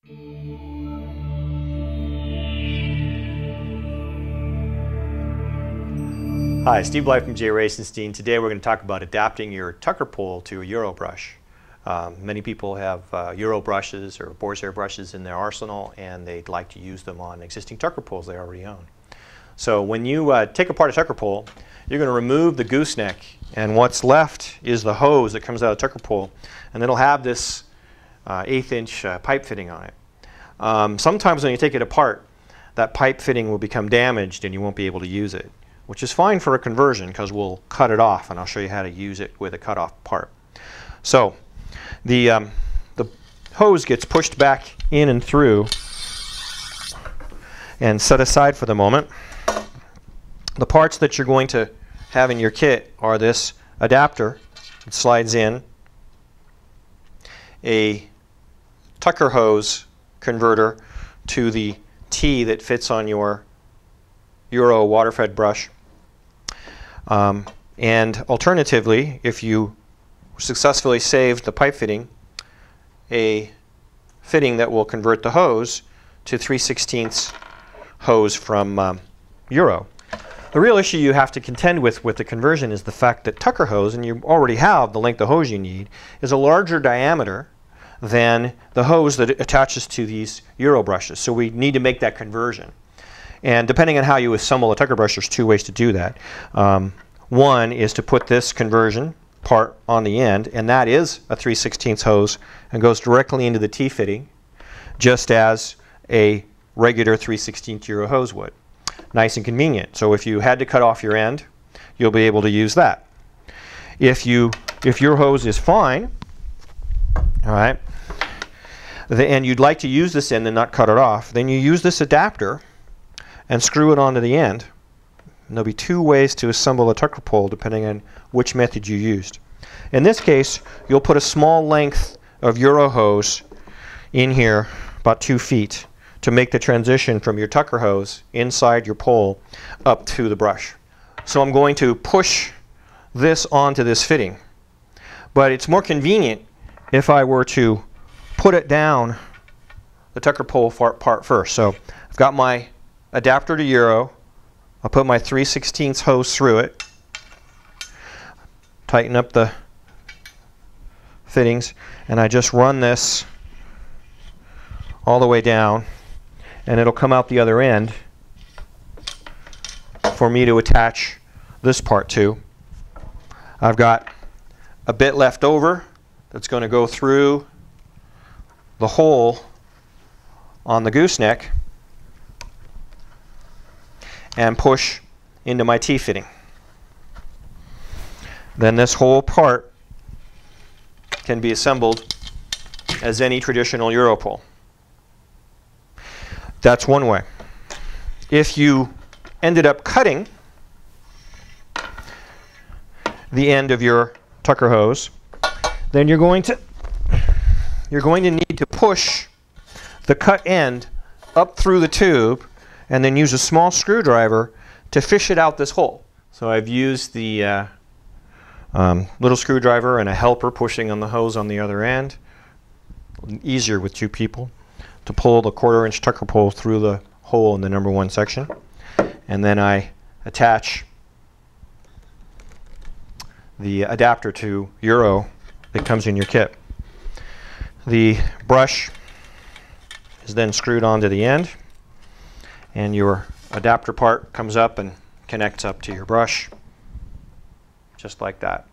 Hi, Steve Blyth from J.Racenstein. Today we're going to talk about adapting your tucker pole to a Euro brush. Many people have Euro brushes or boar's hair brushes in their arsenal, and they'd like to use them on existing tucker poles they already own. So when you take apart a tucker pole, you're going to remove the gooseneck, and what's left is the hose that comes out of the tucker pole, and it'll have this 1/8-inch pipe fitting on it. Sometimes when you take it apart, that pipe fitting will become damaged and you won't be able to use it, which is fine for a conversion because we'll cut it off, and I'll show you how to use it with a cut off part. So the hose gets pushed back in and through and set aside for the moment. The parts that you're going to have in your kit are this adapter. It slides in, a tucker hose converter to the T that fits on your Euro water-fed brush. And alternatively, if you successfully saved the pipe fitting, a fitting that will convert the hose to 3/16 hose from Euro. The real issue you have to contend with the conversion is the fact that tucker hose, and you already have the length of hose you need, is a larger diameter than the hose that attaches to these Euro brushes. So we need to make that conversion. And depending on how you assemble a tucker brush, there's two ways to do that. One is to put this conversion part on the end, and that is a 3/16 hose and goes directly into the T fitting, just as a regular 3/16 Euro hose would. Nice and convenient. So if you had to cut off your end, you'll be able to use that. If your hose is fine, all right, and you'd like to use this end and not cut it off, then you use this adapter and screw it onto the end. And there'll be two ways to assemble a tucker pole depending on which method you used. In this case, you'll put a small length of Euro hose in here, about 2 feet, to make the transition from your tucker hose inside your pole up to the brush. So I'm going to push this onto this fitting. But it's more convenient if I were to put it down the tucker pole part first. So I've got my adapter to Euro. I'll put my 3/16 hose through it, tighten up the fittings, and I just run this all the way down, and it'll come out the other end for me to attach this part to. I've got a bit left over that's going to go through the hole on the gooseneck and push into my T fitting. Then this whole part can be assembled as any traditional Euro pole. That's one way. If you ended up cutting the end of your tucker hose, then you're going to need to push the cut end up through the tube and then use a small screwdriver to fish it out this hole. So I've used the little screwdriver and a helper pushing on the hose on the other end. Easier with 2 people to pull the 1/4-inch tucker pole through the hole in the number 1 section. And then I attach the adapter to Euro that comes in your kit. The brush is then screwed onto the end, and your adapter part comes up and connects up to your brush, just like that.